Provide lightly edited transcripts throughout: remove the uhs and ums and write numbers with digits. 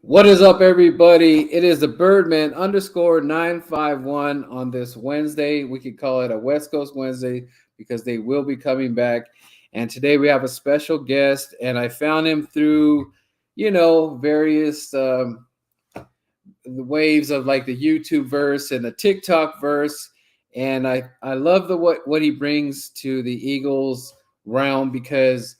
What is up, everybody? It is the Birdman _951 on this Wednesday. We could call it a West Coast Wednesday because they will be coming back. And today we have a special guest, and I found him through, various the waves of like the YouTube verse and the TikTok verse. And I love what he brings to the Eagles realm because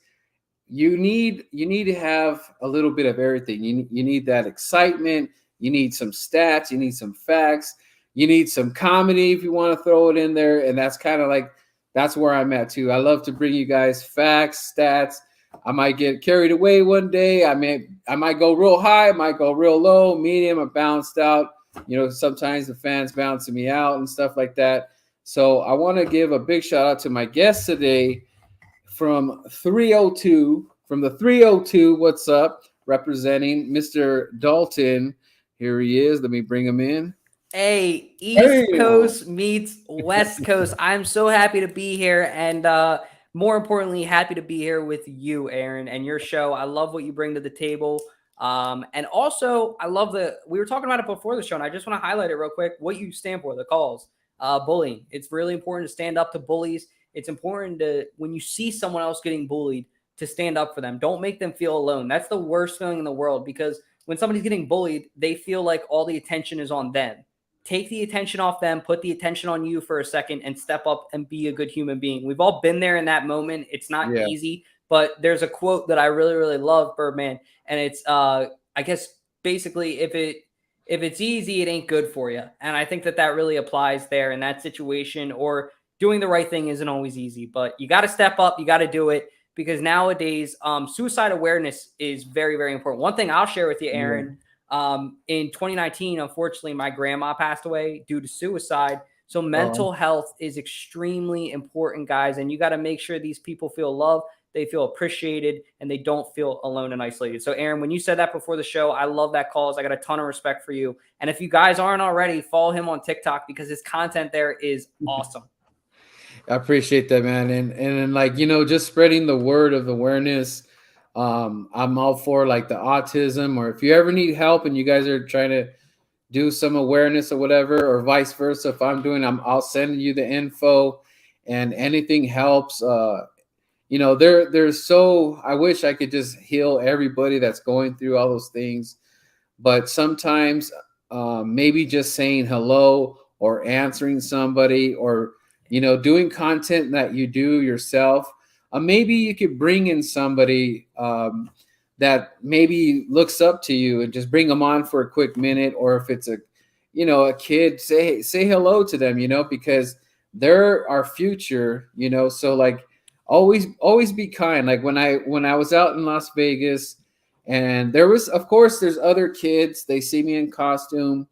you need to have a little bit of everything. You need that excitement. You need some stats. You need some facts. You need some comedy if you want to throw it in there. And that's kind of like, that's where I'm at too. I love to bring you guys facts, stats. I might get carried away one day. I might go real high. I might go real low, medium, or bounced out. Sometimes the fans bouncing me out and stuff like that. So I want to give a big shout out to my guest today, from the 302, what's up? Representing Mr. Dalton. Here he is. Let me bring him in. Hey, East Coast meets West Coast. I'm so happy to be here, and more importantly, happy to be here with you, Aaron, and your show. I love what you bring to the table. And also, I love we were talking about it before the show, and I just want to highlight it real quick, what you stand for, the cause. Bullying. It's really important to stand up to bullies. It's important to, when you see someone else getting bullied, to stand up for them. Don't make them feel alone. That's the worst feeling in the world, because when somebody's getting bullied, they feel like all the attention is on them. Take the attention off them, put the attention on you for a second, and step up and be a good human being. We've all been there in that moment. It's not easy, but there's a quote that I really, really love, Birdman, and it's, I guess, basically, if it's easy, it ain't good for you. And I think that really applies there in that situation. Or doing the right thing isn't always easy, but you got to step up. You got to do it, because nowadays suicide awareness is very, very important. One thing I'll share with you, Aaron, in 2019, unfortunately, my grandma passed away due to suicide. So mental health is extremely important, guys. And you got to make sure these people feel loved, they feel appreciated, and they don't feel alone and isolated. So, Aaron, when you said that before the show, I love that cause. I got a ton of respect for you. And if you guys aren't already, follow him on TikTok, because his content there is awesome. I appreciate that, man. And like, just spreading the word of awareness. I'm all for like the autism, or if you ever need help and you guys are trying to do some awareness or whatever, or vice versa. If I'm doing, I'll send you the info, and anything helps. There's so, I wish I could just heal everybody that's going through all those things. But sometimes maybe just saying hello or answering somebody, or doing content that you do yourself. Maybe you could bring in somebody that maybe looks up to you, and just bring them on for a quick minute. Or if it's a kid, say hello to them, because they're our future, So like, always be kind. Like when I was out in Las Vegas, and there's other kids, they see me in costume,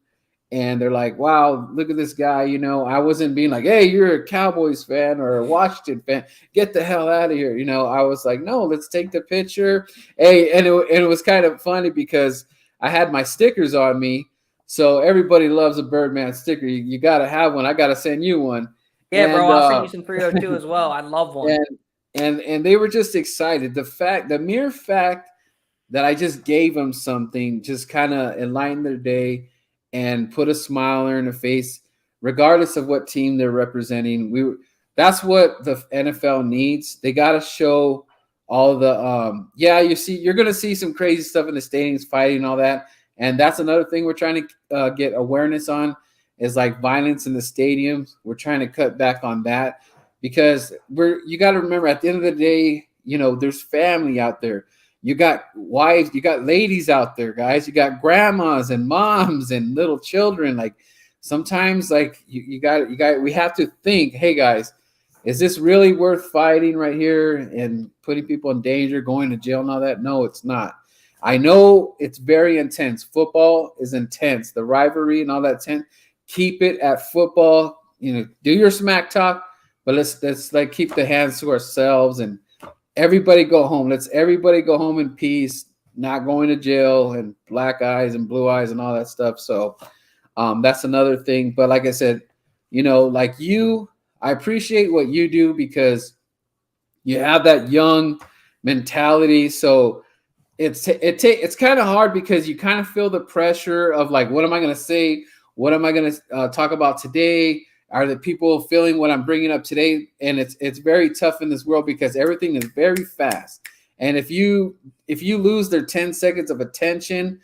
and they're like, wow, look at this guy. I wasn't being like, hey, you're a Cowboys fan or a Washington fan, get the hell out of here. I was like, no, let's take the picture. Hey, and it was kind of funny because I had my stickers on me. So everybody loves a Birdman sticker. You got to have one. I got to send you one. Yeah, bro, I'll send you some 302 as well. I love one. And they were just excited. The mere fact that I just gave them something just kind of enlightened their day and put a smile in their face, regardless of what team they're representing. That's what the NFL needs. They got to show all the you're going to see some crazy stuff in the stadiums, fighting and all that. And that's another thing we're trying to get awareness on, is like violence in the stadiums. We're trying to cut back on that. because you got to remember at the end of the day, there's family out there. You got wives, you got ladies out there, guys. You got grandmas and moms and little children. Like sometimes, like we have to think, hey guys, is this really worth fighting right here and putting people in danger, going to jail and all that? No, it's not. I know it's very intense. Football is intense. The rivalry and all that tense. Keep it at football. Do your smack talk, but let's like keep the hands to ourselves and everybody go home. Let's everybody go home in peace, not going to jail and black eyes and blue eyes and all that stuff. So that's another thing. But like I said, like I appreciate what you do because you have that young mentality. So it's kind of hard because you kind of feel the pressure of like, what am I going to say? What am I going to talk about today? Are the people feeling what I'm bringing up today? And it's very tough in this world because everything is very fast. And if you lose their 10 seconds of attention,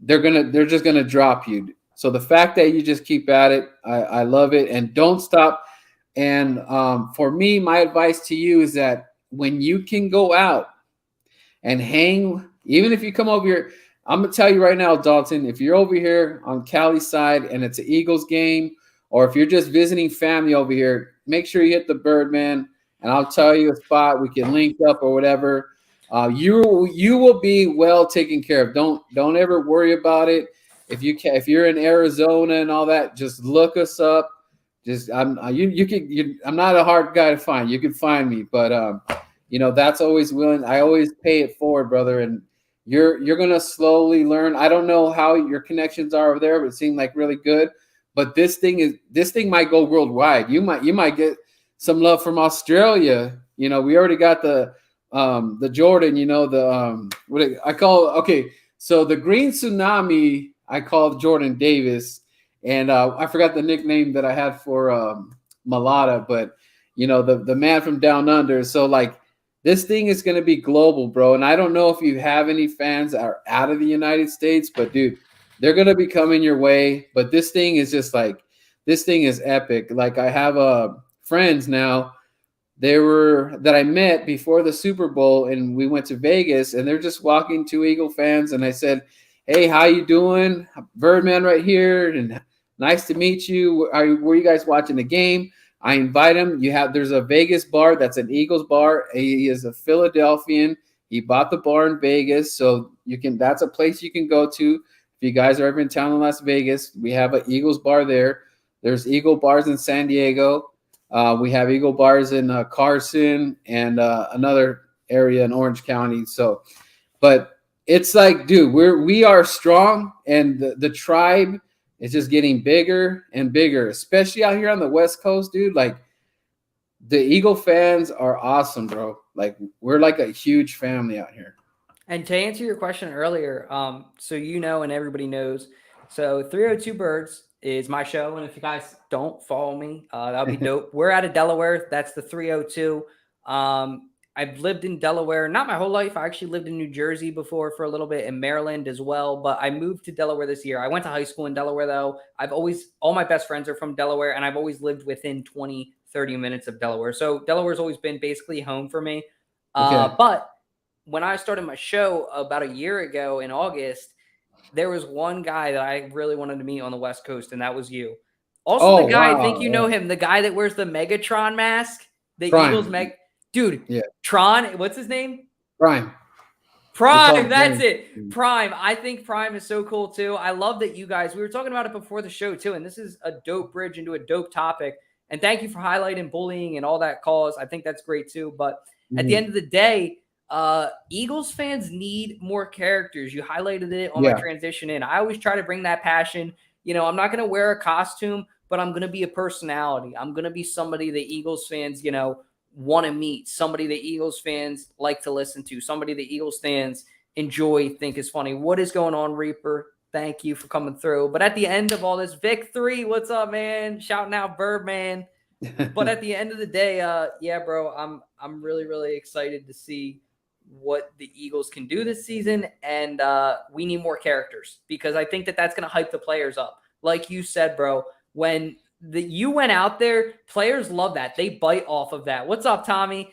they're just gonna drop you. So the fact that you just keep at it, I love it, and don't stop. And for me, my advice to you is that when you can go out and hang, even if you come over here, I'm gonna tell you right now, Dalton, if you're over here on Cali side and it's an Eagles game, or if you're just visiting family over here, make sure you hit the Birdman, and I'll tell you a spot we can link up or whatever. You will be well taken care of. Don't ever worry about it. If you're in Arizona and all that, just look us up. Just I'm not a hard guy to find. You can find me, but that's always willing. I always pay it forward, brother, and you're gonna slowly learn. I don't know how your connections are over there, but it seemed like really good. But this thing might go worldwide. You might get some love from Australia. We already got the Jordan. So the green tsunami I called Jordan Davis, and I forgot the nickname that I had for Malata, but the man from down under. So like this thing is going to be global, bro. And I don't know if you have any fans that are out of the United States, but dude, they're going to be coming your way. But this thing is this thing is epic. Like I have friends now that I met before the Super Bowl, and we went to Vegas, and they're just walking, two Eagle fans, and I said, hey, how you doing? Birdman right here, and nice to meet you. Were you guys watching the game? I invite him. There's a Vegas bar that's an Eagles bar. He is a Philadelphian. He bought the bar in Vegas, so that's a place you can go to. If you guys are ever in town in Las Vegas, we have an Eagles bar there. There's Eagle bars in San Diego. We have Eagle bars in Carson and another area in Orange County. So, but it's like, dude, we are strong, and the tribe is just getting bigger and bigger, especially out here on the West Coast, dude. Like the Eagle fans are awesome, bro. Like we're like a huge family out here. And to answer your question earlier, so and everybody knows, so 302 Birds is my show, and if you guys don't follow me, that'll be dope. We're out of Delaware. That's the 302. I've lived in Delaware, not my whole life. I actually lived in New Jersey before for a little bit, in Maryland as well, but I moved to Delaware this year. I went to high school in Delaware, though. All my best friends are from Delaware, and I've always lived within 20, 30 minutes of Delaware. So Delaware's always been basically home for me. Okay. But when I started my show about a year ago in August, there was one guy that I really wanted to meet on the West Coast, and that was you. Also, the guy, wow, I think you know him, the guy that wears the Megatron mask, the Prime. Eagles dude, yeah. Tron, what's his name? Prime, that's it. Prime. I think Prime is so cool too. I love that you guys, we were talking about it before the show too, and this is a dope bridge into a dope topic. And thank you for highlighting bullying and all that cause. I think that's great too. But at the end of the day, Eagles fans need more characters. You highlighted it on my transition in. I always try to bring that passion. I'm not going to wear a costume, but I'm going to be a personality. I'm going to be somebody that Eagles fans, want to meet, somebody that Eagles fans like to listen to, somebody that Eagles fans enjoy, think is funny. What is going on, Reaper? Thank you for coming through. But at the end of all this, Vic 3, what's up, man? Shouting out Birdman. But at the end of the day, bro, I'm really, really excited to see what the Eagles can do this season, and we need more characters because I think that's going to hype the players up. Like you said, bro, when you went out there. Players love that. They bite off of that. What's up, Tommy?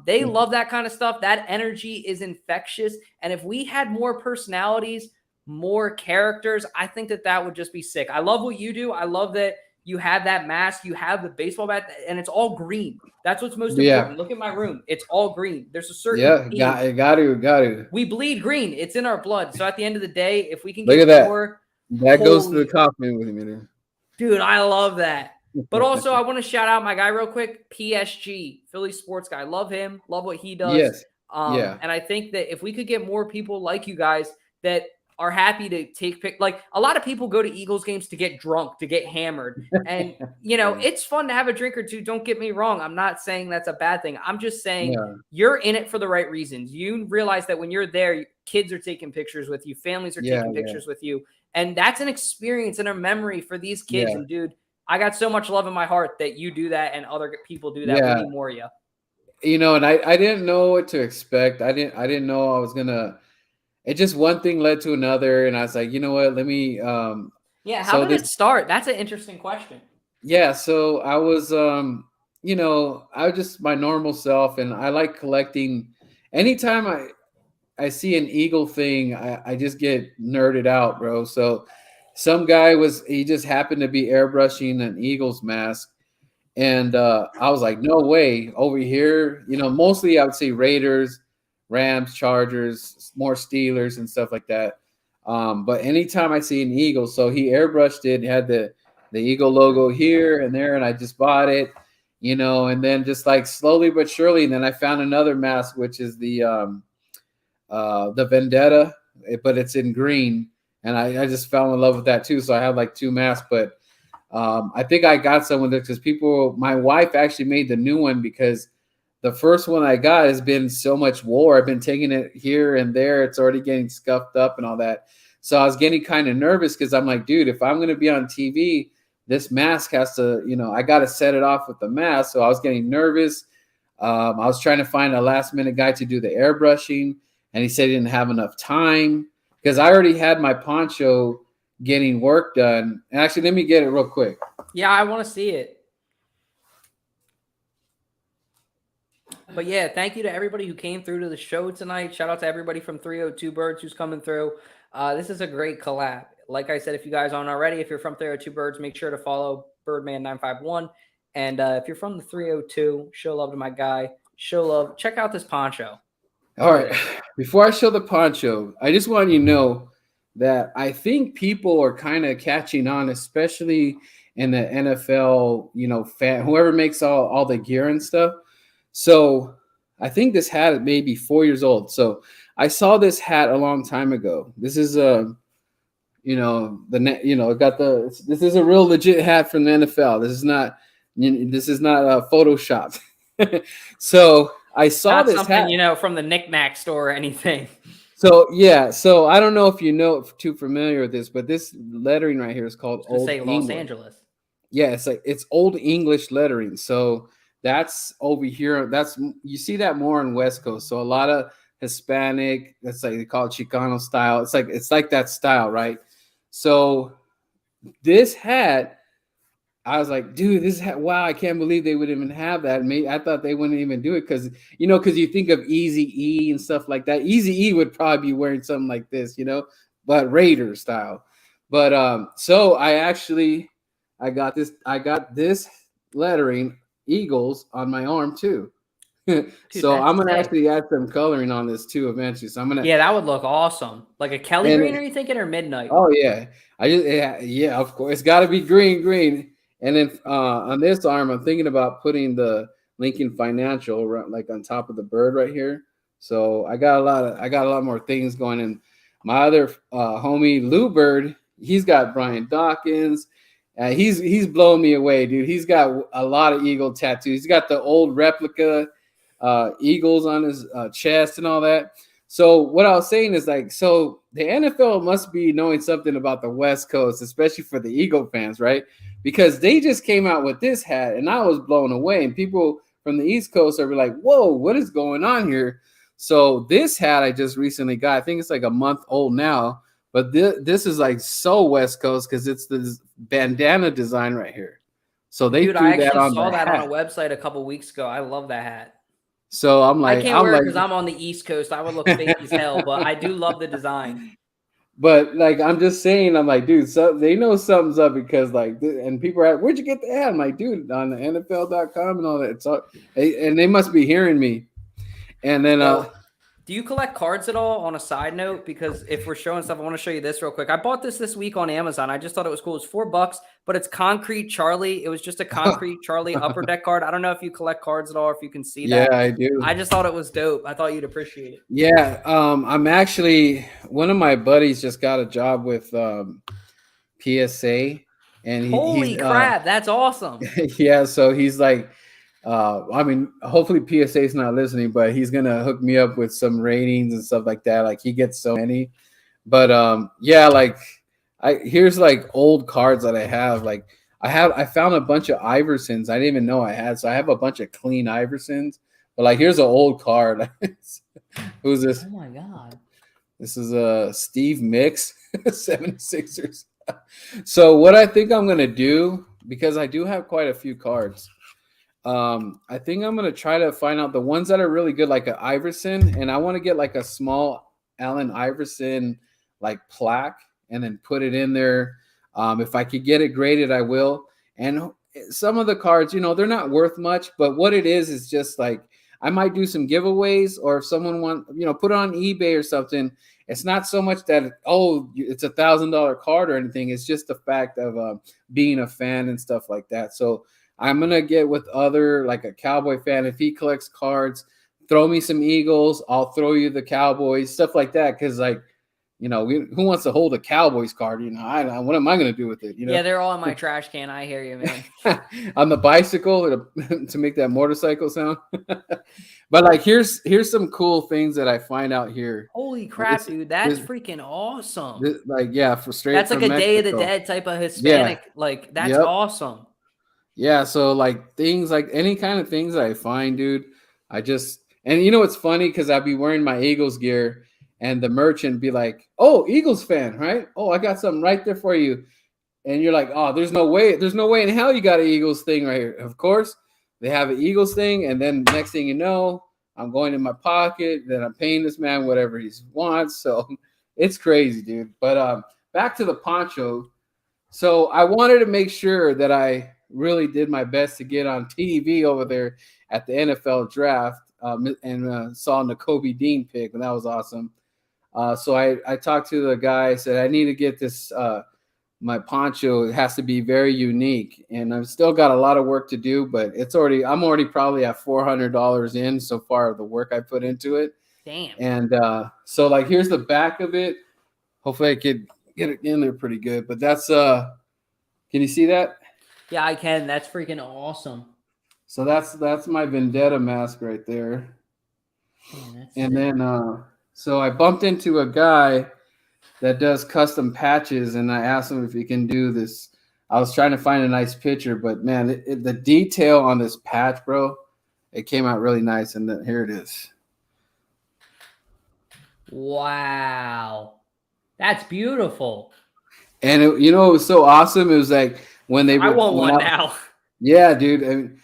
They love that kind of stuff. That energy is infectious. And if we had more personalities, more characters, I think that would just be sick. I love what you do. I love that you have that mask, you have the baseball bat, and it's all green. That's what's most important. Look at my room. It's all green. There's a certain got to. We bleed green. It's in our blood. So at the end of the day, if we can get more, that goes to the coffin with me, dude. I love that. But also, I want to shout out my guy real quick, PSG, Philly sports guy. Love him. Love what he does. Yes. And I think that if we could get more people like you guys that are happy to take like a lot of people go to Eagles games to get drunk, to get hammered. And, it's fun to have a drink or two. Don't get me wrong. I'm not saying that's a bad thing. I'm just saying you're in it for the right reasons. You realize that when you're there, kids are taking pictures with you. Families are taking pictures with you. And that's an experience and a memory for these kids. And dude, I got so much love in my heart that you do that and other people do that. We need more of you. And I didn't know what to expect. I didn't know I was going to. It just one thing led to another, and I was like, you know what? Let me. How did it start? That's an interesting question. Yeah, so I was, I was just my normal self, and I like collecting. Anytime I see an eagle thing, I just get nerded out, bro. So some guy he just happened to be airbrushing an Eagles mask, and I was like, no way, over here. Mostly I would say Raiders, Rams, Chargers, more Steelers and stuff like that. But anytime I see an eagle, so he airbrushed it, had the eagle logo here and there, and I just bought it, and then just like slowly but surely, and then I found another mask, which is the Vendetta, but it's in green, and I just fell in love with that too. So I have like two masks, but I think I got some of it because my wife actually made the new one because the first one I got has been so much war. I've been taking it here and there. It's already getting scuffed up and all that. So I was getting kind of nervous because I'm like, dude, if I'm going to be on TV, this mask has to, I got to set it off with the mask. So I was getting nervous. I was trying to find a last minute guy to do the airbrushing, and he said he didn't have enough time because I already had my poncho getting work done. And actually, let me get it real quick. Yeah, I want to see it. But yeah, thank you to everybody who came through to the show tonight. Shout out to everybody from 302 Birds who's coming through. This is a great collab. Like I said, if you guys aren't already, if you're from 302 Birds, make sure to follow Birdman 951. And if you're from the 302, show love to my guy. Show love. Check out this poncho. All right. Before I show the poncho, I just want you to know that I think people are kind of catching on, especially in the NFL, fan, whoever makes all the gear and stuff. So I think this hat may be 4 years old. So I saw this hat a long time ago. This is this is a real legit hat from the NFL. This is not Photoshopped. So I saw not this something, hat, from the knick-knack store or anything. So so I don't know if too familiar with this, but this lettering right here is called Old English. Los Angeles. Yeah, it's Old English lettering. So that's over here. You see that more on West Coast. So a lot of Hispanic, that's like they call it Chicano style. It's like that style, right? So this hat, I was like, dude, this hat, wow, I can't believe they would even have that. I thought they wouldn't even do it because you think of Eazy-E and stuff like that. Eazy-E would probably be wearing something like this, but Raider style. But so I got this lettering Eagles on my arm too. Dude, so I'm gonna actually add some coloring on this too eventually. So I'm gonna. Yeah, that would look awesome. Like a Kelly green, are you thinking, or midnight? Oh yeah, of course, it's got to be green. And then on this arm, I'm thinking about putting the Lincoln Financial like on top of the bird right here. So I got a lot more things going. And my other homie Lou Bird, he's got Brian Dawkins. He's blowing me away, dude. He's got a lot of eagle tattoos. He's got the old replica eagles on his chest and all that. So what I was saying is so the NFL must be knowing something about the West Coast, especially for the Eagle fans, right? Because they just came out with this hat and I was blown away. And people from the East Coast are like, whoa, what is going on here? So this hat I just recently got, I think it's like a month old now, but this is like so West Coast because it's the bandana design right here. So they Dude, I threw that actually on saw the that on a hat. website a couple weeks ago. I love that hat. So I can't wear it like, because I'm on the East Coast. I would look fake as hell, but I do love the design. but like, I'm just saying, I'm like, dude, so they know something's up because like, and people are, where'd you get the ad? I'm like, dude, on the NFL.com and all that. It's all, and they must be hearing me. And then, Yo, do you collect cards at all on a side note? Because if we're showing stuff, I want to show you this real quick. I bought this week on Amazon. I just thought it was cool. It's $4, but it's Concrete Charlie. It was just a Concrete Charlie upper deck card. I don't know if you collect cards at all, or if you can see yeah, that. I do. I just thought it was dope. I thought you'd appreciate it. Yeah, I'm actually, one of my buddies just got a job with PSA, and Holy crap, that's awesome. yeah, so he's like, I mean, hopefully PSA is not listening, but he's gonna hook me up with some ratings and stuff like that. Like, he gets so many, but yeah, like, here's like old cards that I have. Like, I found a bunch of Iversons I didn't even know I had, so I have a bunch of clean Iversons. But like, here's an old card. Who's this? Oh my god. This is Steve Mix, 76ers. So what I think I'm gonna do, because I do have quite a few cards, I think I'm gonna try to find out the ones that are really good, like an Iverson, and I want to get like a small Allen Iverson like plaque, and then put it in there. If I could get it graded, I will. And some of the cards, you know, they're not worth much, but what it is just like, I might do some giveaways, or if someone want, you know, put it on eBay or something. It's not so much that, oh, it's $1,000 card or anything. It's just the fact of being a fan and stuff like that. So I'm gonna get with other, like a Cowboy fan. If he collects cards, throw me some Eagles. I'll throw you the Cowboys, stuff like that. Because like, you know, who wants to hold a Cowboys card? You know, what am I going to do with it? You know, yeah, they're all in my trash can. I hear you, man. On the bicycle to make that motorcycle sound. But like, here's some cool things that I find out here. Holy crap, dude! That's freaking awesome. Like, yeah, for straight. That's like from a Mexico. Day of the Dead type of Hispanic. Yeah. Like, that's awesome. Yeah, so like, things like any kind of things that I find, dude, I just, and you know what's funny, because I'd be wearing my Eagles gear, and the merchant be like, "Oh, Eagles fan, right? Oh, I got something right there for you." And you're like, "Oh, there's no way in hell you got an Eagles thing right here." Of course, they have an Eagles thing, and then next thing you know, I'm going in my pocket, then I'm paying this man whatever he wants. So it's crazy, dude. But back to the poncho. So I wanted to make sure that I really did my best to get on TV over there at the NFL draft, and saw Nakobe Dean pick, and that was awesome. So I talked to the guy. I said, I need to get this, my poncho. It has to be very unique, and I've still got a lot of work to do, but I'm already probably at $400 in so far of the work I put into it. Damn. And so like, here's the back of it. Hopefully I could get it in there pretty good, but that's can you see that? Yeah, I can. That's freaking awesome. So that's my Vendetta mask right there. Man, and sick. Then so I bumped into a guy that does custom patches, and I asked him if he can do this. I was trying to find a nice picture, but man, the detail on this patch, bro, it came out really nice. And here it is. Wow, that's beautiful. And it was so awesome. It was like when they. I want one now. Yeah, dude.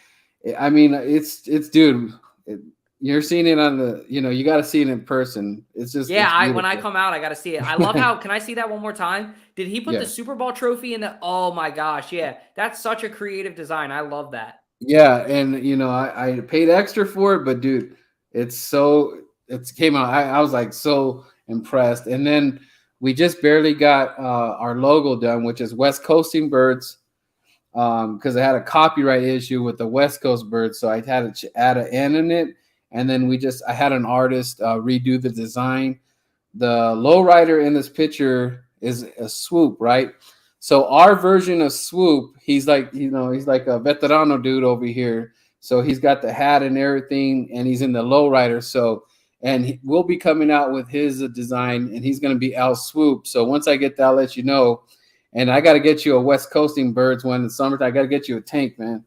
I mean, it's dude. You're seeing it on the, you got to see it in person. It's just, yeah. When I come out, I got to see it. I love how, can I see that one more time? Did he put the Super Bowl trophy in the, oh my gosh. Yeah. That's such a creative design. I love that. Yeah. And I paid extra for it, but dude, it came out. I was like, so impressed. And then we just barely got our logo done, which is West Coasting Birds. Because I had a copyright issue with the West Coast Birds. So I had to add an N in it. And then I had an artist redo the design. The lowrider in this picture is a Swoop, right? So our version of Swoop, he's like, he's like a veterano dude over here. So he's got the hat and everything, and he's in the lowrider. So, and we'll be coming out with his design, and he's going to be Al Swoop. So once I get that, I'll let you know. And I got to get you a West Coasting Birds one in the summertime. I got to get you a tank, man.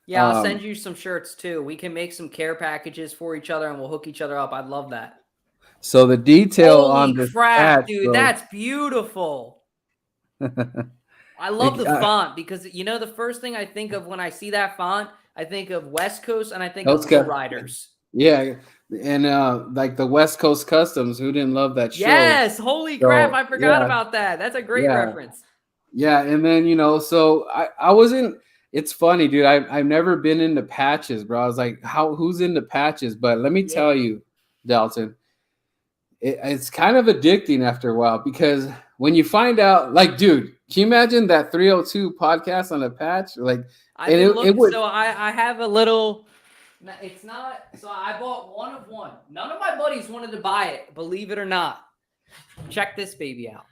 Yeah, I'll send you some shirts too. We can make some care packages for each other, and we'll hook each other up. I'd love that. So the detail Holy on this crap, patch, dude, bro, that's beautiful. I love the font because, the first thing I think of when I see that font, I think of West Coast and I think of Lowriders. Yeah. And like the West Coast Customs, who didn't love that show? Yes. Holy crap. I forgot about that. That's a great reference. Yeah. And then, so I wasn't, it's funny, dude. I've never been into patches, bro. I was like, who's into patches? But let me tell you, Dalton, it's kind of addicting after a while because when you find out, like, dude, can you imagine that 302 podcast on a patch? Like, so I have a little. It's not. So I bought one of one. None of my buddies wanted to buy it, believe it or not. Check this baby out.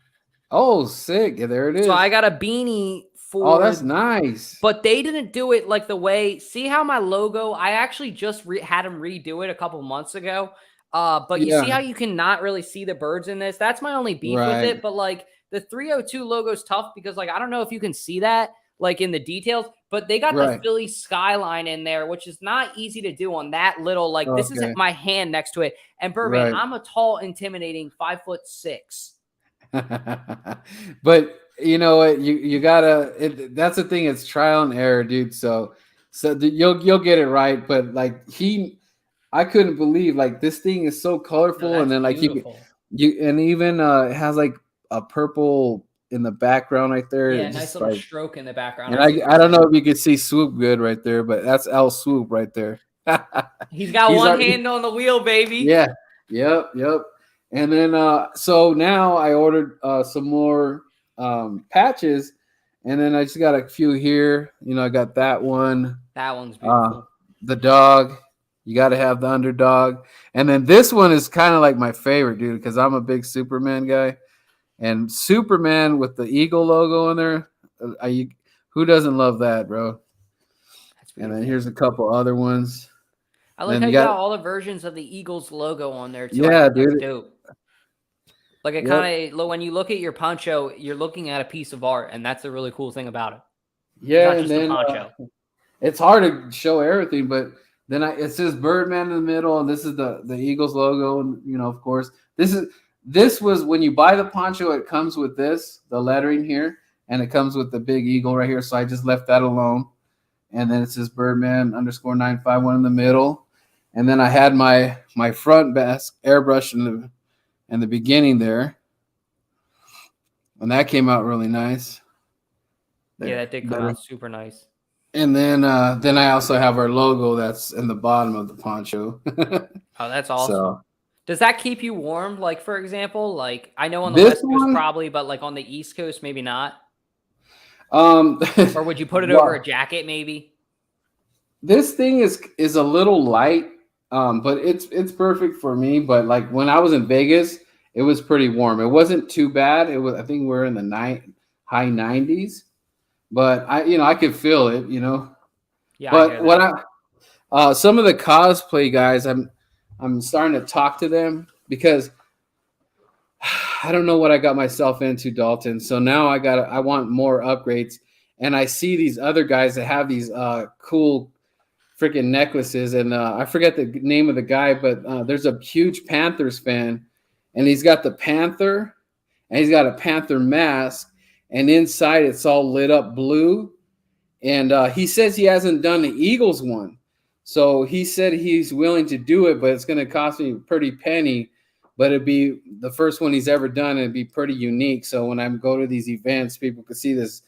Oh, sick! Yeah, there it is. So I got a beanie for. Oh, that's nice. But they didn't do it like the way. See how my logo? I actually just had them redo it a couple months ago. But you see how you cannot really see the birds in this? That's my only beef with it. But like the 302 logo is tough because like I don't know if you can see that like in the details, but they got the Philly skyline in there, which is not easy to do on that little, like this isn't my hand next to it. And Birdman, I'm a tall, intimidating 5'6". But you know what, you gotta, that's the thing, it's trial and error, dude. So you'll get it right. But like I couldn't believe like this thing is so colorful, and then like you and even it has like a purple in the background right there. Yeah, nice little stroke in the background. And I don't know if you can see Swoop good right there, but that's L Swoop right there. He's got one hand on the wheel, baby. Yeah. Yep. And then so now I ordered some more patches, and then I just got a few here. I got that one. That one's beautiful. The dog. You got to have the underdog. And then this one is kind of like my favorite, dude, because I'm a big Superman guy. And Superman with the eagle logo in there. Who doesn't love that, bro? And then here's a couple other ones. I like how you got all the versions of the Eagles logo on there, too. Yeah, dude. That's dope. Like it kind of, when you look at your poncho, you're looking at a piece of art, and that's the really cool thing about it. Yeah, and then poncho. It's hard to show everything, but then it says Birdman in the middle, and this is the Eagles logo, and of course, this was when you buy the poncho, it comes with the lettering here, and it comes with the big eagle right here. So I just left that alone. And then it says Birdman _951 in the middle. And then I had my front mask airbrush in the beginning there. And that came out really nice. Yeah, that did come out super nice. And then I also have our logo that's in the bottom of the poncho. Oh, that's awesome. So, does that keep you warm? Like, for example, like I know on the West Coast probably, but like on the East Coast, maybe not. Or would you put it over a jacket, maybe? This thing is a little light, but it's perfect for me. But like when I was in Vegas, it was pretty warm. It wasn't too bad. It was, I think we're in the high 90s, but I could feel it. Yeah. But some of the cosplay guys, I'm starting to talk to them because I don't know what I got myself into, Dalton. So now I want more upgrades, and I see these other guys that have these cool freaking necklaces, and I forget the name of the guy, but there's a huge Panthers fan, and he's got the Panther, and he's got a Panther mask, and inside it's all lit up blue, and he says he hasn't done the Eagles one. So he said he's willing to do it, but it's going to cost me a pretty penny. But it'd be the first one he's ever done. And it'd be pretty unique. So when I go to these events, people could see this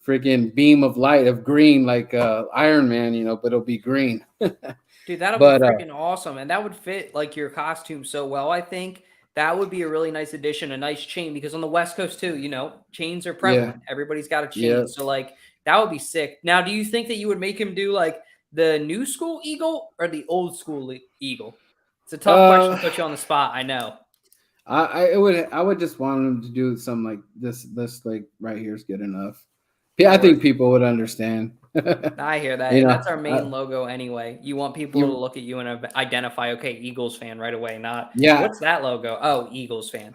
freaking beam of light of green, like Iron Man, but it'll be green. Dude, that'll be freaking awesome. And that would fit like your costume so well. I think that would be a really nice addition, a nice chain, because on the West Coast too, chains are prevalent. Yeah. Everybody's got a chain. Yeah. So like that would be sick. Now, do you think that you would make him do like the new school eagle or the old school eagle? It's a tough question to put you on the spot. I know. I would just want him to do something like this. This like right here is good enough. Yeah, I think people would understand. I hear that. That's our main logo anyway. You want people to look at you and identify, okay, Eagles fan right away. Not what's that logo? Oh, Eagles fan.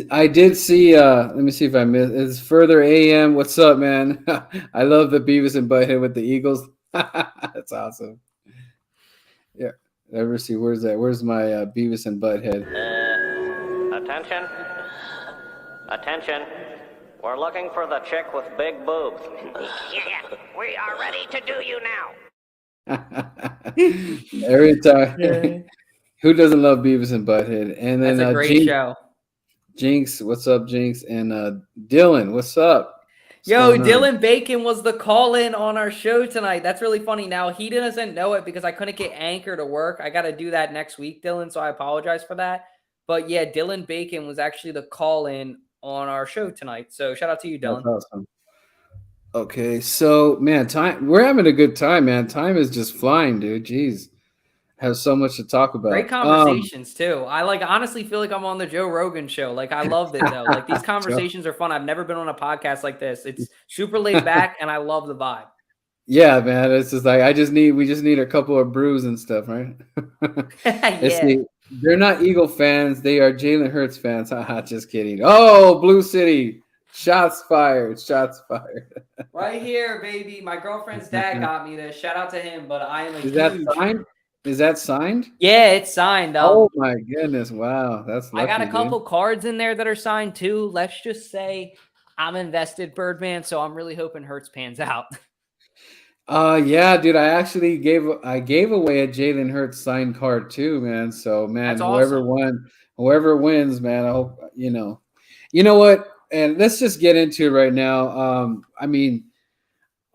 I did see. Let me see if I missed. It's Further AM. What's up, man? I love the Beavis and Butthead with the Eagles. That's awesome. Yeah. Ever see? Where's that? Where's my Beavis and Butthead? Attention. We're looking for the chick with big boobs. Yeah, we are ready to do you now. Every time. Who doesn't love Beavis and Butthead? And then That's a great show. Jinxx, what's up, Jinxx? And Dylan, what's up? What's Yo, going on? Dylan Bacon was the call-in on our show tonight. That's really funny. Now, he doesn't know it because I couldn't get Anchor to work. I got to do that next week, Dylan, so I apologize for that. But yeah, Dylan Bacon was actually the call-in on our show tonight. So shout out to you, Dylan. That's awesome. Okay, so man, we're having a good time, man. Time is just flying, dude. Jeez. Have so much to talk about. Great conversations too. I honestly feel like I'm on the Joe Rogan show. I loved it though. These conversations are fun. I've never been on a podcast like this. It's super laid back and I love the vibe. Yeah, man. It's just like we just need a couple of brews and stuff, right? Yeah. They're not Eagle fans, they are Jalen Hurts fans. Haha, just kidding. Oh, Blue City. Shots fired. Shots fired. Right here, baby. My girlfriend's dad got me this. Shout out to him, but I am a Is that signed? Is that signed? Yeah, it's signed. Oh my goodness! Wow, that's lucky, I got a couple cards in there that are signed too. Let's just say I'm invested, Birdman, so I'm really hoping Hurts pans out. Yeah, dude. I actually gave away a Jalen Hurts signed card too, man. So man, whoever wins, man. I hope you know what. And let's just get into it right now.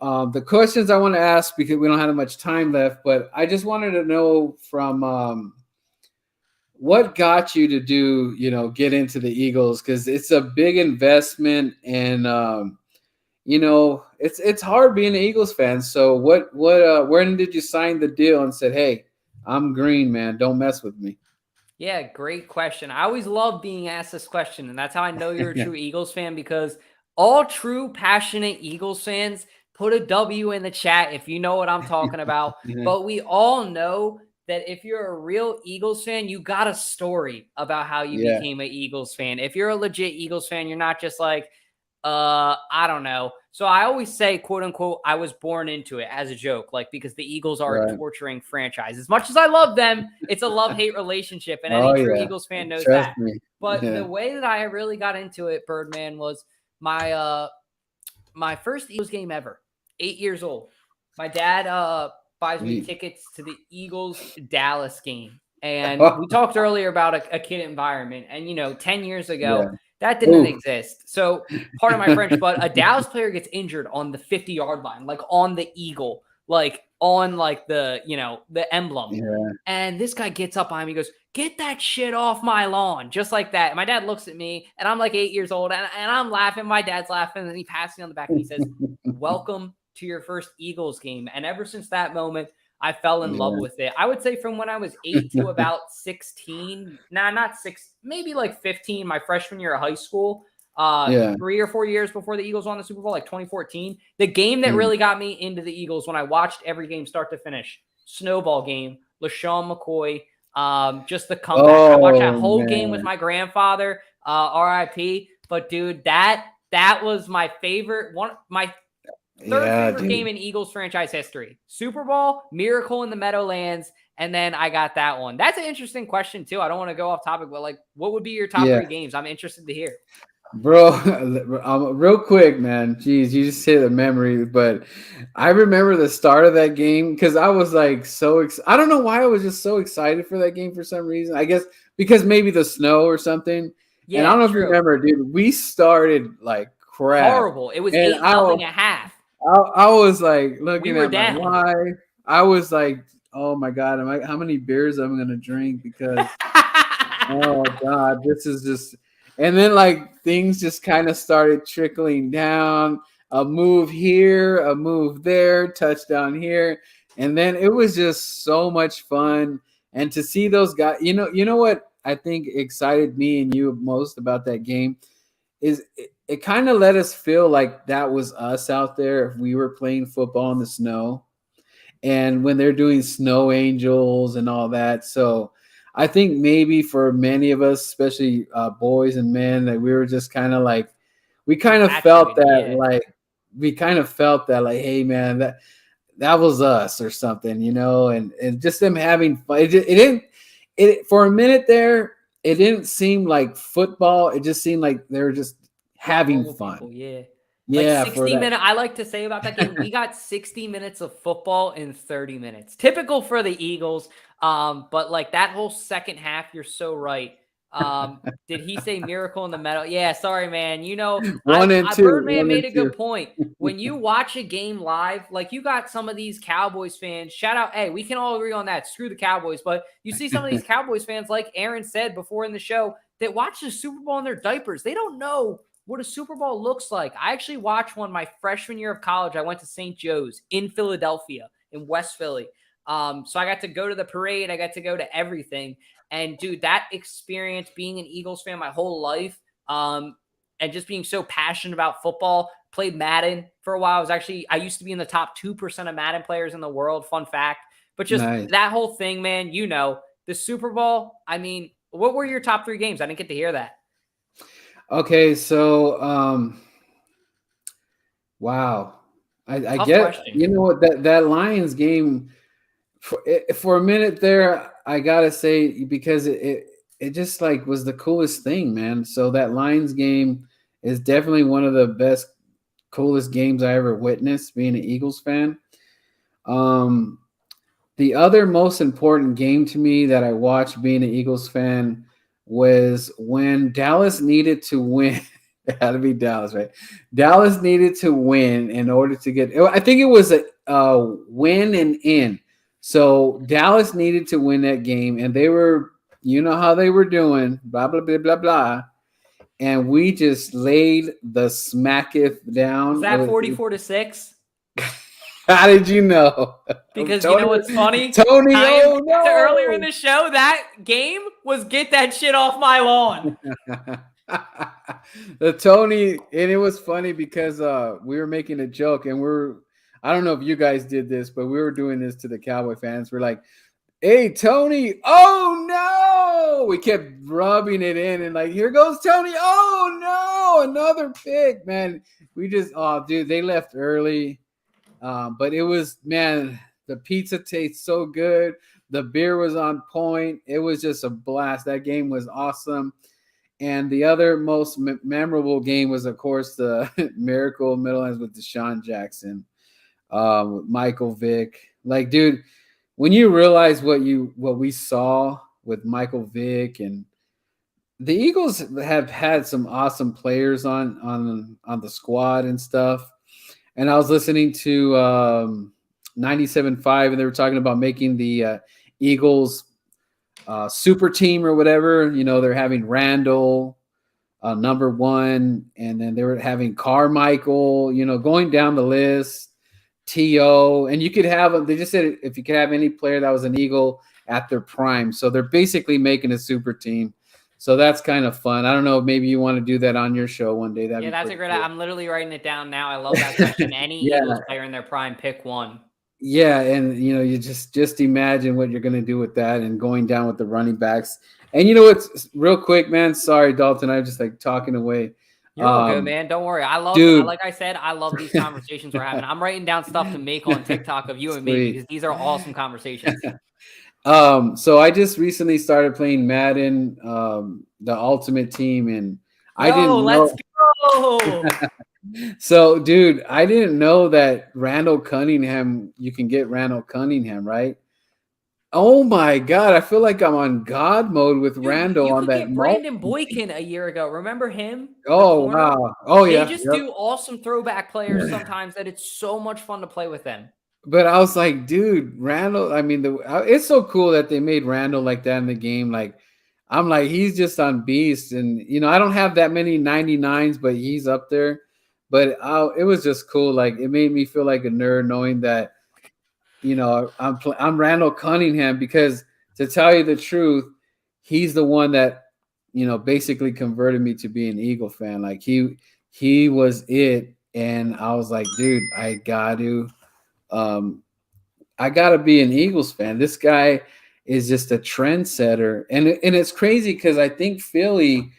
The questions I want to ask, because we don't have much time left, but I just wanted to know from what got you to get into the Eagles, because it's a big investment, and it's hard being an Eagles fan. So when did you sign the deal and said, hey, I'm green, man, don't mess with me? Yeah, great question. I always love being asked this question, and that's how I know you're a true Eagles fan, because all true passionate Eagles fans, put a W in the chat if you know what I'm talking about. But we all know that if you're a real Eagles fan, you got a story about how you became an Eagles fan. If you're a legit Eagles fan, you're not just like, I don't know. So I always say, quote unquote, I was born into it as a joke, because the Eagles are a torturing franchise. As much as I love them, it's a love-hate relationship, and any true Eagles fan knows that. But the way that I really got into it, Birdman, was my first Eagles game ever. 8 years old. My dad buys me tickets to the Eagles Dallas game. And we talked earlier about a kid environment. And, 10 years ago, that didn't exist. So, pardon my French, but a Dallas player gets injured on the 50-yard line, on the Eagle, on the emblem. Yeah. And this guy gets up behind me, goes, get that shit off my lawn, just like that. And my dad looks at me, and I'm 8 years old, and I'm laughing. My dad's laughing, and he passes me on the back, and he says, welcome to your first Eagles game. And ever since that moment, I fell in love with it. I would say from when I was 8 to about 16, not 6, maybe 15, my freshman year of high school, 3 or 4 years before the Eagles won the Super Bowl, 2014. The game that really got me into the Eagles, when I watched every game start to finish, snowball game, LaShawn McCoy, just the comeback. I watched that whole game with my grandfather, RIP. But dude, that was my favorite one. My third favorite game in Eagles franchise history. Super Bowl, Miracle in the Meadowlands, and then I got that one. That's an interesting question, too. I don't want to go off topic, but what would be your top 3 games? I'm interested to hear. Bro, real quick, man. Jeez, you just hit a memory, but I remember the start of that game because I was I don't know why I was just so excited for that game for some reason. I guess because maybe the snow or something. Yeah, and I don't know if you remember, dude. We started crap. Horrible. It was 8-0 at half. I was looking at my wife. I was oh my God, how many beers I'm gonna drink, because oh God, this is just. And then things just kind of started trickling down. A move here, a move there, touchdown here, and then it was just so much fun. And to see those guys, you know what I think excited me and you most about that game is it kind of let us feel like that was us out there if we were playing football in the snow, and when they're doing snow angels and all that. So I think maybe for many of us, especially boys and men, that we were just kind of we kind of felt that hey man, that was us or something, and just them having fun. It for a minute there, it didn't seem like football. It just seemed like they were just having fun. People, yeah. Yeah, like 60 minutes. I like to say about that game, we got 60 minutes of football in 30 minutes. Typical for the Eagles. But like that whole second half, you're so right. Did he say miracle in the middle? Yeah, sorry, man. You know, Birdman made a good point. When you watch a game live, like you got some of these Cowboys fans, shout out, hey, we can all agree on that. Screw the Cowboys. But you see some of these Cowboys fans, like Aaron said before in the show, that watch the Super Bowl in their diapers. They don't know what a Super Bowl looks like. I actually watched one my freshman year of college. I went to St. Joe's in Philadelphia, in West Philly. So I got to go to the parade. I got to go to everything. And dude, that experience being an Eagles fan my whole life, and just being so passionate about football, played Madden for a while. I used to be in the top 2% of Madden players in the world. Fun fact. But just that whole thing, man, you know, the Super Bowl. I mean, what were your top 3 games? I didn't get to hear that. Okay, so wow. I get question. You know what, that Lions game for a minute there, I gotta say, because it just like was the coolest thing, man. So that Lions game is definitely one of the best, coolest games I ever witnessed being an Eagles fan. The other most important game to me that I watched being an Eagles fan was when Dallas needed to win. It had to be Dallas, right? Dallas needed to win in order to get, I think it was a win and in. So Dallas needed to win that game, and they were, you know how they were doing, blah, blah, blah, blah, blah. And we just laid the smacketh down. Was that 44-6? How did you know? Because Tony, you know what's funny? Tony, oh no! Earlier in the show, that game was get that shit off my lawn. The Tony, and it was funny because we were making a joke, and I don't know if you guys did this, but we were doing this to the Cowboy fans. We're like, hey, Tony, oh no! We kept rubbing it in and like, here goes Tony, oh no! Another pick, man. We just, oh, dude, they left early. But it was, man, the pizza tastes so good. The beer was on point. It was just a blast. That game was awesome. And the other most memorable game was, of course, the Miracle Middlelands with Deshaun Jackson, Michael Vick. Like, dude, when you realize what we saw with Michael Vick, and the Eagles have had some awesome players on the squad and stuff. And I was listening to 97.5, and they were talking about making the Eagles super team or whatever. You know, they're having Randall, number 1, and then they were having Carmichael, you know, going down the list, T.O., and you could have, they just said if you could have any player that was an Eagle at their prime. So they're basically making a super team. So that's kind of fun. I don't know. Maybe you want to do that on your show one day. Yeah, that's a great. Cool. I'm literally writing it down now. I love that question. Any Eagles player in their prime, pick one. Yeah, and you know, you just imagine what you're going to do with that, and going down with the running backs. And you know what's real quick, man? Sorry, Dalton. I'm just like talking away. You're all good, man. Don't worry. I love, dude, like I said, I love these conversations we're having. I'm writing down stuff to make on TikTok of you and me, because these are awesome conversations. So I just recently started playing Madden, the Ultimate Team, and I didn't know. Let's go. So, dude, I didn't know that Randall Cunningham, you can get Randall Cunningham, right? Oh my God, I feel like I'm on God mode with Randall on that. You could get Brandon Boykin a year ago. Remember him? Oh wow! Oh yeah. They just do awesome throwback players sometimes that it's so much fun to play with them. But I was like, dude, Randall. I mean, it's so cool that they made Randall like that in the game. Like, I'm like, he's just on beast, and you know, I don't have that many 99s, but he's up there. But it was just cool. Like, it made me feel like a nerd knowing that, you know, I'm Randall Cunningham, because to tell you the truth, he's the one that, you know, basically converted me to be an Eagle fan. Like, he was it, and I was like, dude, I got to be an Eagles fan. This guy is just a trendsetter, and it's crazy because I think Philly,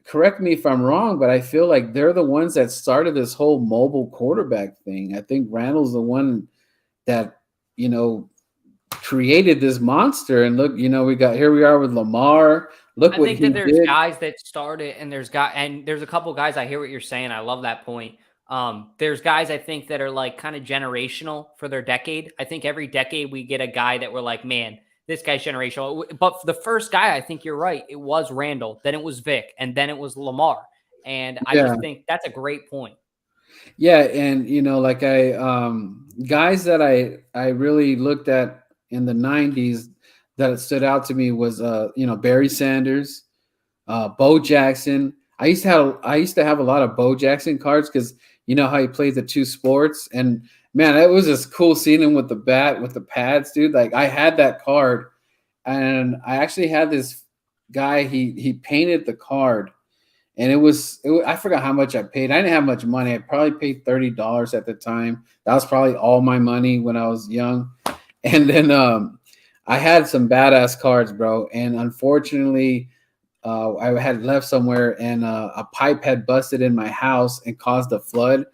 correct me if I'm wrong, but I feel like they're the ones that started this whole mobile quarterback thing. I think Randall's the one that, you know, created this monster. And look, you know, we are with Lamar. look I what think he that there's did. guys that started, and there's a couple guys. I hear what you're saying. I love that point. There's guys I think that are like kind of generational for their decade. I think every decade we get a guy that we're like, man, this guy's generational. But for the first guy, I think you're right. It was Randall, then it was Vic, and then it was Lamar. And I Yeah. just think that's a great point. Yeah, and like guys that I really looked at in the 90s that stood out to me was Barry Sanders, Bo Jackson. I used to have a lot of Bo Jackson cards because you know how he plays the two sports, and man, it was just cool seeing him with the bat with the pads, dude. Like I had that card, and I actually had this guy. He painted the card, and I forgot how much I paid. I didn't have much money. I probably paid $30 at the time. That was probably all my money when I was young. And then I had some badass cards, bro. And unfortunately, I had left somewhere, and a pipe had busted in my house and caused a flood.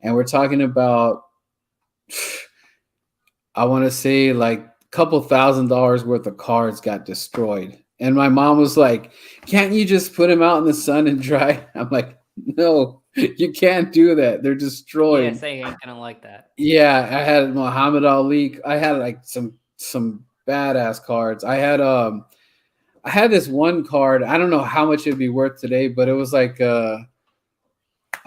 And we're talking about, I want to say like a couple $1,000s worth of cards got destroyed. And my mom was like, "Can't you just put them out in the sun and dry?" I'm like, "No, you can't do that. They're destroyed." Yeah, say ain't gonna like that. Yeah, I had Muhammad Ali. I had like some badass cards. I had this one card. I don't know how much it'd be worth today, but it was like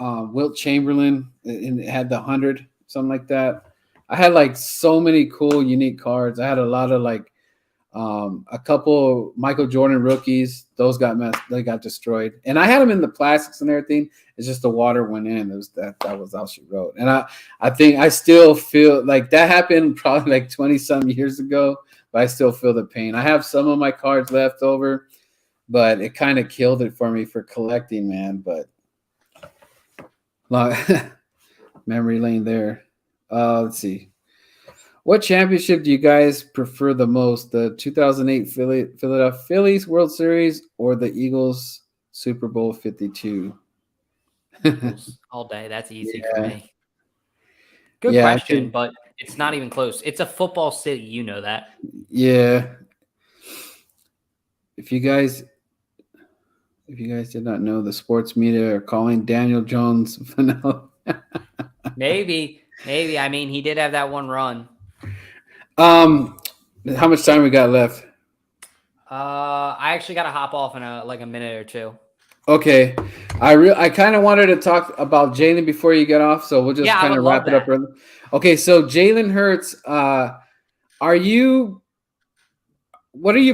Wilt Chamberlain, and it had the 100, something like that. I had like so many cool, unique cards. I had a lot of like a couple Michael Jordan rookies. Those they got destroyed, and I had them in the plastics and everything. It's just the water went in. It was that was all she wrote, and I think I still feel like that happened probably like 20 some years ago, but I still feel the pain. I have some of my cards left over, but it kind of killed it for me for collecting, man. But memory lane there. Let's see. What championship do you guys prefer the most? The 2008 Philadelphia Phillies World Series or the Eagles Super Bowl 52? Eagles all day. That's easy for Yeah. me. Good Yeah, question, but it's not even close. It's a football city, you know that. yeah. If you guys did not know, the sports media are calling Daniel Jones vanilla. Maybe. I mean, he did have that one run. How much time we got left? I actually got to hop off in a minute or two. Okay, I kind of wanted to talk about Jalen before you get off, so we'll just kind of wrap it up. Okay, so Jalen Hurts, what are you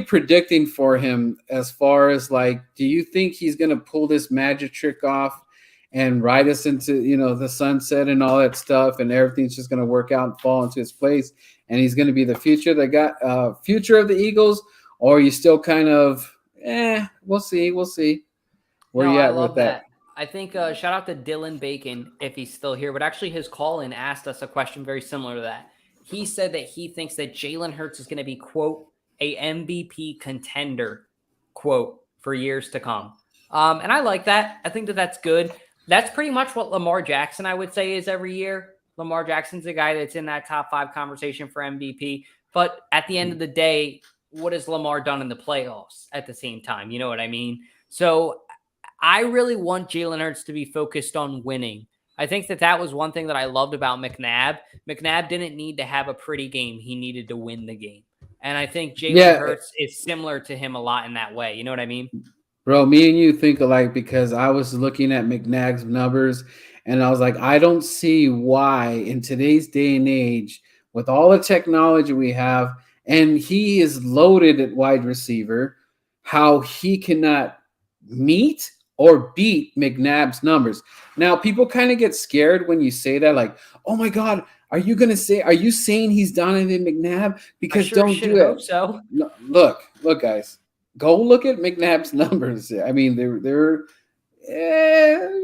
predicting for him as far as like, do you think he's gonna pull this magic trick off and ride us into the sunset and all that stuff, and everything's just gonna work out and fall into its place, and he's gonna be the future future of the Eagles, or are you still kind of we'll see. Where you at with that? I think shout out to Dylan Bacon if he's still here, but actually his call-in asked us a question very similar to that. He said that he thinks that Jalen Hurts is going to be, quote, a MVP contender, quote, for years to come. And I like that. I think that that's good. That's pretty much what Lamar Jackson, I would say, is every year. Lamar Jackson's a guy that's in that top 5 conversation for MVP. But at the end of the day, what has Lamar done in the playoffs at the same time? You know what I mean? So I really want Jalen Hurts to be focused on winning. I think that was one thing that I loved about McNabb. McNabb didn't need to have a pretty game. He needed to win the game. And I think Jalen Hurts is similar to him a lot in that way. You know what I mean? Bro, me and you think alike, because I was looking at McNabb's numbers and I was like, I don't see why in today's day and age, with all the technology we have, and he is loaded at wide receiver, how he cannot meet or beat McNabb's numbers. Now, people kind of get scared when you say that, like, oh my God, are you saying he's Donovan McNabb? Because don't do it. Hope so. Look, guys, go look at McNabb's numbers. I mean, he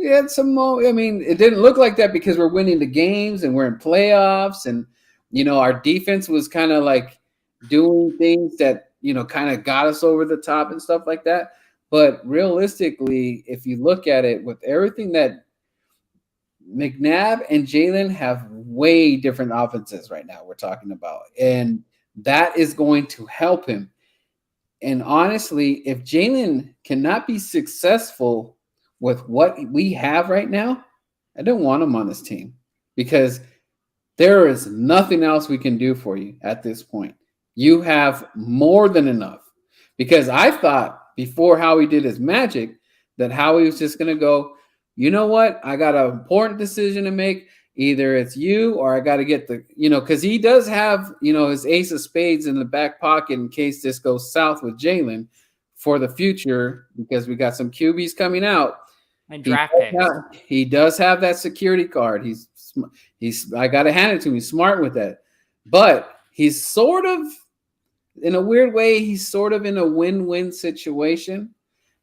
had some more. I mean, it didn't look like that because we're winning the games and we're in playoffs, and our defense was kind of like doing things that kind of got us over the top and stuff like that. But realistically, if you look at it, with everything that McNabb and Jalen have way different offenses right now we're talking about, and that is going to help him. And honestly, if Jalen cannot be successful with what we have right now, I don't want him on this team because there is nothing else we can do for you at this point. You have more than enough. Because I thought before Howie did his magic that Howie was just going to go, you know what? I got an important decision to make. Either it's you or I got to get the, because he does have, his ace of spades in the back pocket in case this goes south with Jalen for the future because we got some QBs coming out. And draft picks. He does have that security card. He's I got to hand it to him. He's smart with that. But he's sort of, in a weird way, he's sort of in a win-win situation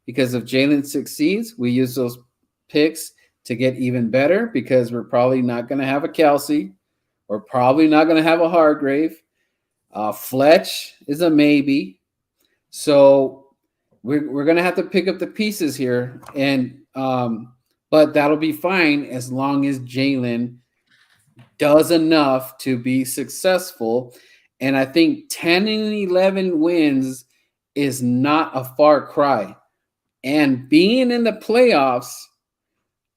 because if Jalen succeeds, we use those picks to get even better because we're probably not going to have a Kelsey. We're probably not going to have a Hargrave. Fletch is a maybe. So we're going to have to pick up the pieces here. And but that'll be fine as long as Jalen does enough to be successful. And I think 10 and 11 wins is not a far cry. And being in the playoffs,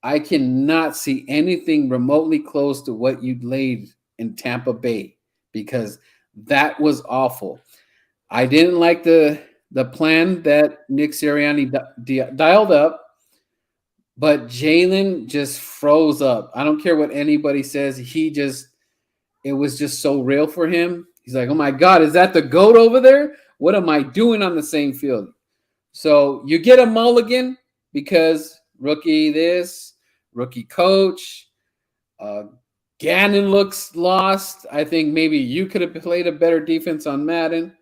I cannot see anything remotely close to what you laid in Tampa Bay because that was awful. I didn't like the plan that Nick Sirianni dialed up, but Jalen just froze up. I don't care what anybody says. It was just so real for him. He's like, oh my God, is that the GOAT over there? What am I doing on the same field? So you get a mulligan because rookie this, rookie coach. Gannon looks lost. I think maybe you could have played a better defense on Madden.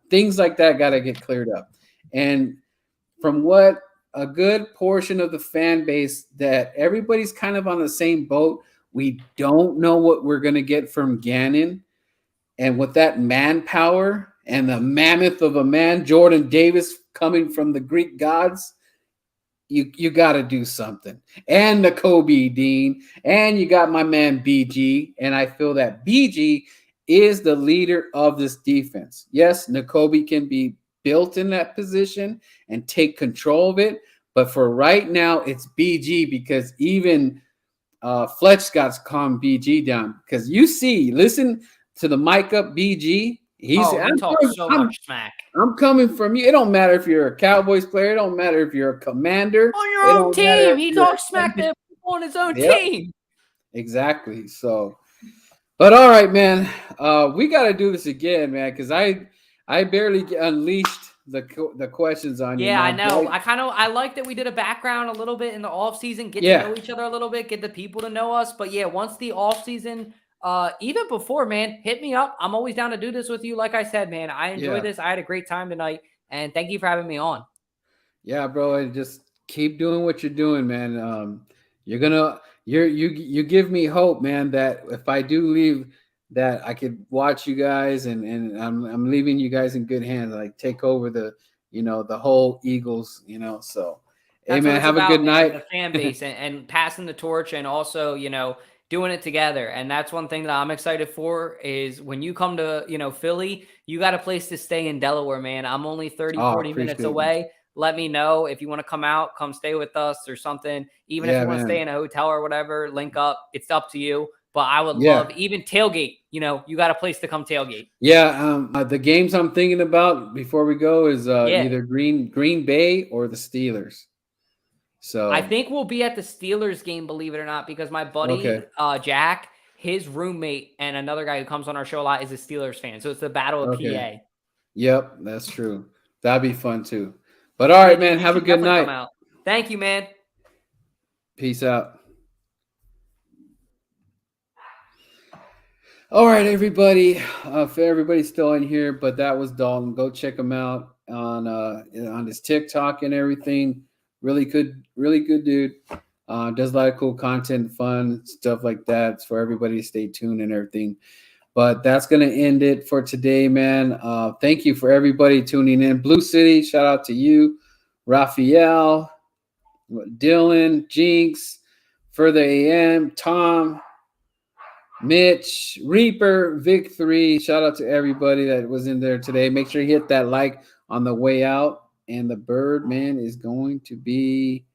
Things like that got to get cleared up. And from what a good portion of the fan base that everybody's kind of on the same boat, we don't know what we're going to get from Gannon. And with that manpower and the mammoth of a man, Jordan Davis coming from the Greek gods, you got to do something. And the Kobe Dean, and you got my man BG, and I feel that BG is the leader of this defense. Yes, Nakobe can be built in that position and take control of it, but for right now, it's BG because even Fletch got to calm BG down because listen to the mic up BG. He talks so much smack. I'm coming from you. It don't matter if you're a Cowboys player. It don't matter if you're a commander. On your own team. He talks smack to people on his own team. Exactly. So, but all right, man. We got to do this again, man, because I barely unleashed the questions on you. Yeah, I know. I like that we did a background a little bit in the off season, get to know each other a little bit, get the people to know us. But yeah, once the off season, even before, man, hit me up. I'm always down to do this with you. Like I said, man, I enjoyed this. I had a great time tonight, and thank you for having me on. Yeah, bro, and just keep doing what you're doing, man. You give me hope, man, that if I do leave, that I could watch you guys, and I'm leaving you guys in good hands. Like take over the whole Eagles, So, hey, man, have a good night. The fan base and passing the torch, and also doing it together. And that's one thing that I'm excited for is when you come to, Philly, you got a place to stay in Delaware, man. I'm only 40 minutes away. Let me know if you want to come out, come stay with us or something. Even if you want to stay in a hotel or whatever, link up. It's up to you. But I would love even tailgate. You got a place to come tailgate. Yeah. The games I'm thinking about before we go is either Green Bay or the Steelers. So I think we'll be at the Steelers game, believe it or not, because my buddy Jack, his roommate, and another guy who comes on our show a lot is a Steelers fan. So it's the Battle of PA. Yep, that's true. That'd be fun too. But all right, man, have a good night. Thank you, man. Peace out. All right, everybody. For everybody's still in here, but that was Dalton. Go check him out on his TikTok and everything. Really good dude. Does a lot of cool content, fun stuff like that. It's for everybody to stay tuned and everything. But that's going to end it for today, man. Thank you for everybody tuning in. Blue City, shout out to you. Raphael, Dylan, Jinxx, Further AM, Tom, Mitch, Reaper, Vic3. Shout out to everybody that was in there today. Make sure you hit that like on the way out. And the Birdman is going to be...